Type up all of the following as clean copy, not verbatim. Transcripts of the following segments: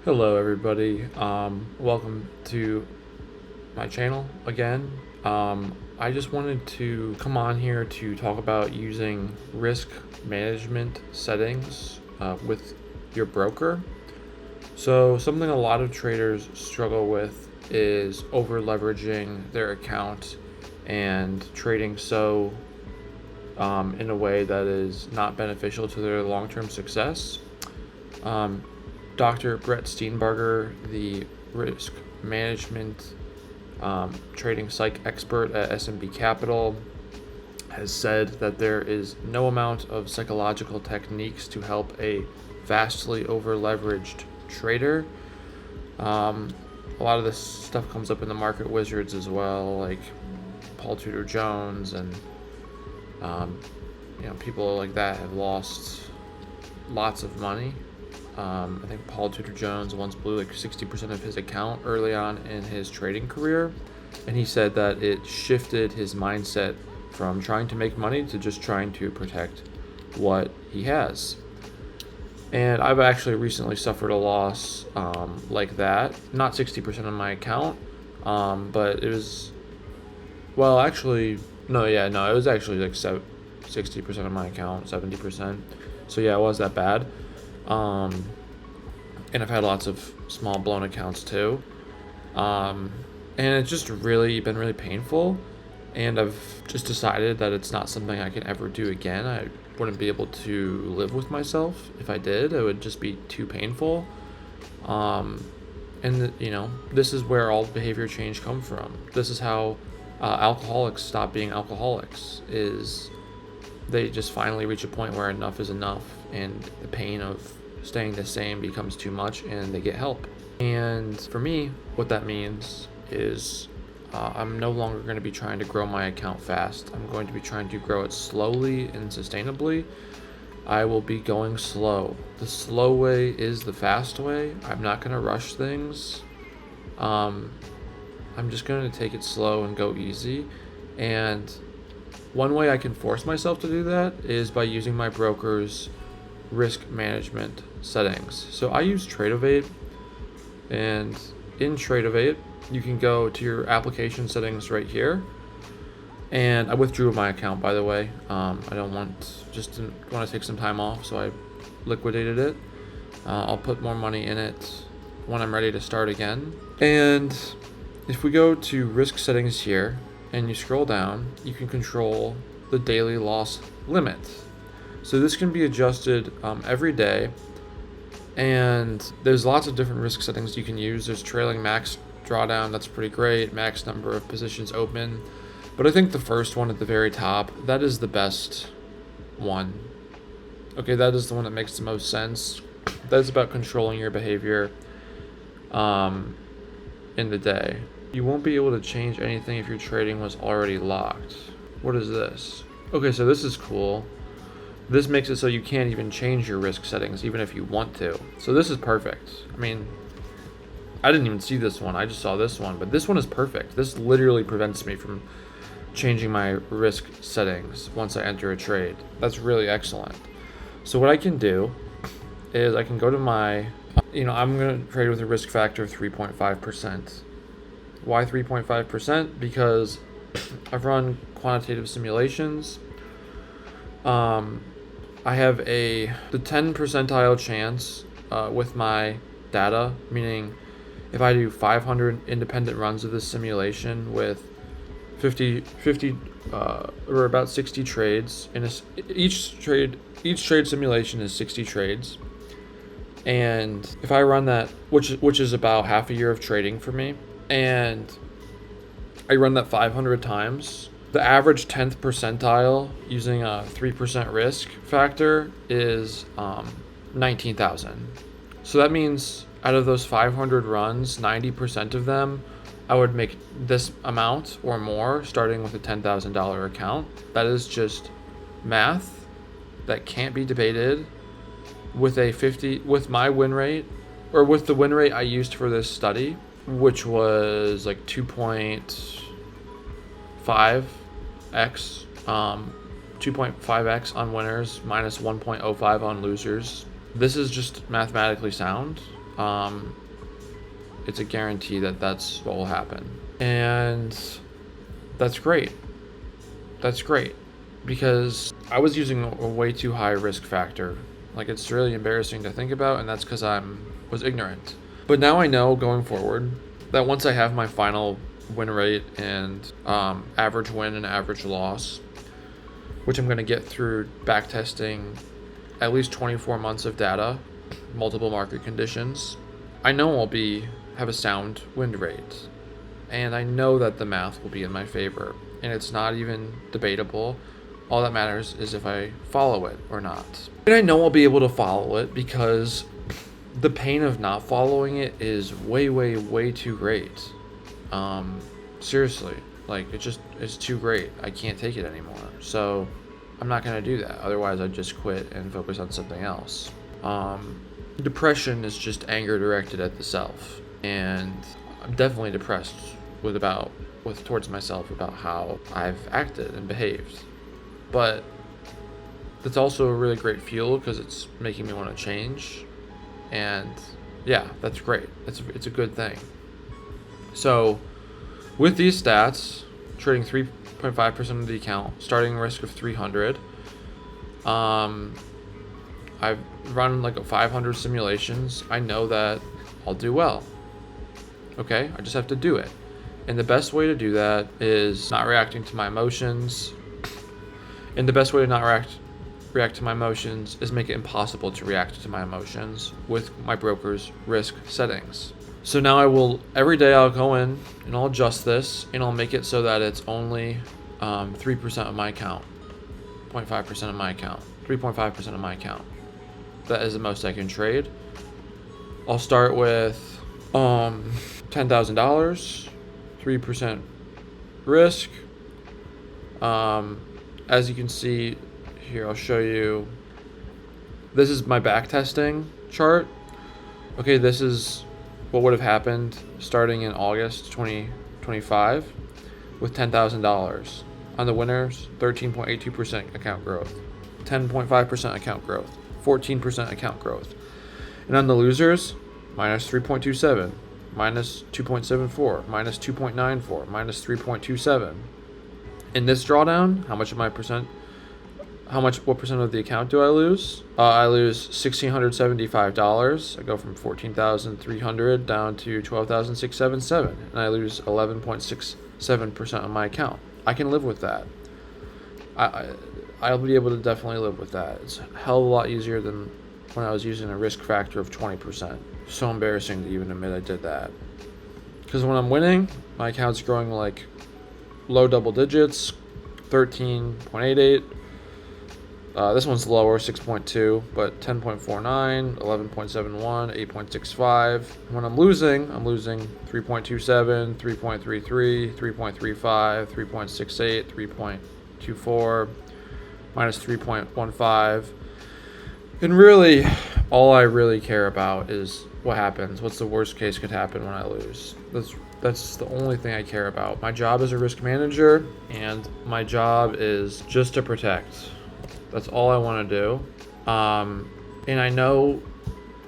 Hello everybody, welcome to my channel again. I just wanted to come on here to talk about using risk management settings with your broker. So something a lot of traders struggle with is over leveraging their account and trading in a way that is not beneficial to their long-term success. Dr. Brett Steenbarger, the risk management trading psych expert at S&B Capital, has said that there is no amount of psychological techniques to help a vastly over-leveraged trader. A lot of this stuff comes up in the market wizards as well, like Paul Tudor Jones and people like that have lost lots of money. I think Paul Tudor Jones once blew like 60% of his account early on in his trading career, and he said that it shifted his mindset from trying to make money to just trying to protect what he has. And I've actually recently suffered a loss like that. Not 60% of my account, but it was, it was actually like 60% of my account, 70%. So yeah, it was that bad. And I've had lots of small blown accounts too. And it's just been really painful. And I've just decided that it's not something I can ever do again. I wouldn't be able to live with myself if I did. It would just be too painful. This is where all behavior change comes from. This is how alcoholics stop being alcoholics, is they just finally reach a point where enough is enough, and the pain of staying the same becomes too much, and they get help. And for me, what that means is I'm no longer going to be trying to grow my account fast. I'm going to be trying to grow it slowly and sustainably. I will be going slow. The slow way is the fast way. I'm not going to rush things. I'm just going to take it slow and go easy. And one way I can force myself to do that is by using my broker's risk management settings. So I use Tradeovate, and in Tradeovate, you can go to your application settings right here. And I withdrew my account, by the way. I didn't want to take some time off, so I liquidated it. I'll put more money in it when I'm ready to start again. And if we go to risk settings here and you scroll down, you can control the daily loss limit. So this can be adjusted every day, and there's lots of different risk settings you can use. There's trailing max drawdown, that's pretty great, max number of positions open, but I think the first one at the very top, that is the best one. Okay, that is the one that makes the most sense. That's about controlling your behavior in the day. You won't be able to change anything if your trading was already locked. What is this? Okay, so this is cool. This makes it so you can't even change your risk settings even if you want to. So this is perfect. I mean, I didn't even see this one. I just saw this one, but this one is perfect. This literally prevents me from changing my risk settings once I enter a trade. That's really excellent. So what I can do is I can go to I'm going to trade with a risk factor of 3.5%. Why 3.5%? Because I've run quantitative simulations. I have the 10 percentile chance with my data, meaning if I do 500 independent runs of this simulation with 50 or about 60 trades, each trade simulation is 60 trades, and if I run that, which is about half a year of trading for me, and I run that 500 times, the average 10th percentile using a 3% risk factor is 19,000. So that means out of those 500 runs, 90% of them, I would make this amount or more starting with a $10,000 account. That is just math that can't be debated. With my win rate, or with the win rate I used for this study, which was like 2.5x, 2.5x on winners minus 1.05 on losers. This is just mathematically sound. it's a guarantee that that's what will happen. And that's great. That's great. Because I was using a way too high risk factor. Like, it's really embarrassing to think about, and that's because was ignorant. But now I know going forward that once I have my final win rate and average win and average loss, which I'm going to get through backtesting at least 24 months of data, multiple market conditions, I know I'll have a sound win rate. And I know that the math will be in my favor. And it's not even debatable. All that matters is if I follow it or not. And I know I'll be able to follow it because the pain of not following it is way, way, way too great. Seriously, like, it's too great. I can't take it anymore. So I'm not going to do that. Otherwise, I'd just quit and focus on something else. Depression is just anger directed at the self. And I'm definitely depressed towards myself about how I've acted and behaved. But that's also a really great fuel because it's making me want to change. And yeah, that's great. It's a good thing. So with these stats, trading 3.5% of the account, starting risk of 300. I've run like 500 simulations. I know that I'll do well. Okay, I just have to do it. And the best way to do that is not reacting to my emotions. And the best way to not react to my emotions is make it impossible to react to my emotions with my broker's risk settings. So now every day I'll go in and I'll adjust this and I'll make it so that it's only 3% of my account, 0.5% of my account, 3.5% of my account. That is the most I can trade. I'll start with $10,000, 3% risk. As you can see here, I'll show you. This is my back testing chart. Okay, this is what would have happened starting in August 2025 with $10,000. On the winners, 13.82% account growth, 10.5% account growth, 14% account growth. And on the losers, minus 3.27, minus 2.74, minus 2.94, minus 3.27. In this drawdown, what percent of the account do I lose? I lose $1,675. I go from $14,300 down to $12,677, and I lose 11.67% of my account. I can live with that. I'll be able to definitely live with that. It's a hell of a lot easier than when I was using a risk factor of 20%. So embarrassing to even admit I did that. Because when I'm winning, my account's growing like low double digits, 13.88. This one's lower, 6.2, but 10.49, 11.71, 8.65. When I'm losing 3.27, 3.33, 3.35, 3.68, 3.24, minus 3.15. And really, all I really care about is what happens. What's the worst case could happen when I lose? That's the only thing I care about. My job is a risk manager, and my job is just to protect. That's all I want to do. And I know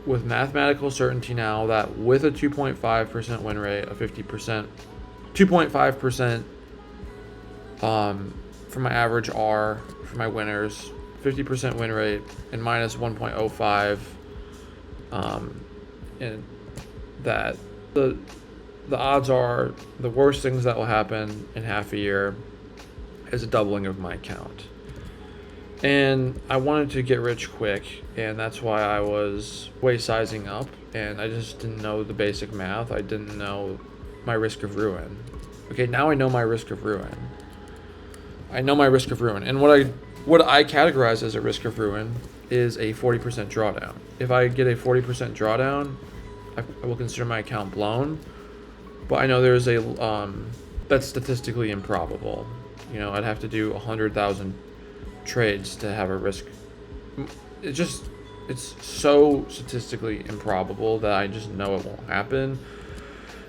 with mathematical certainty now that with a 2.5% win rate, a 50%, 2.5% for my average R for my winners, 50% win rate, and minus 1.05, and that the odds are the worst things that will happen in half a year is a doubling of my account. And I wanted to get rich quick, and that's why I was way sizing up, and I just didn't know the basic math. I didn't know my risk of ruin. Okay, now I know my risk of ruin. And what I categorize as a risk of ruin is a 40% drawdown. If I get a 40% drawdown, I will consider my account blown. But I know there's that's statistically improbable. You know, I'd have to do 100,000 trades to have a risk. It's so statistically improbable that I just know it won't happen.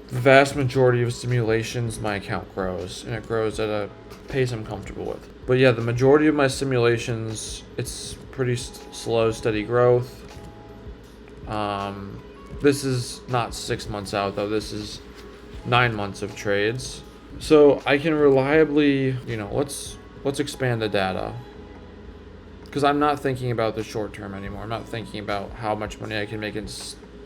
The vast majority of simulations, my account grows, and it grows at a pace I'm comfortable with. But yeah, the majority of my simulations, it's pretty slow, steady growth. This is not 6 months out though. This is 9 months of trades. So I can reliably, let's expand the data. Because I'm not thinking about the short term anymore. I'm not thinking about how much money I can make in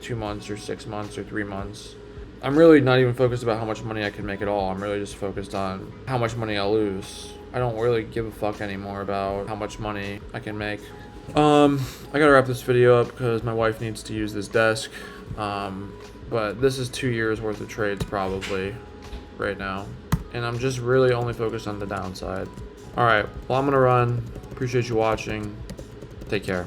2 months or 6 months or 3 months. I'm really not even focused about how much money I can make at all. I'm really just focused on how much money I'll lose. I don't really give a fuck anymore about how much money I can make. I gotta wrap this video up because my wife needs to use this desk. But this is 2 years worth of trades probably right now. And I'm just really only focused on the downside. Alright, well I'm gonna run. Appreciate you watching. Take care.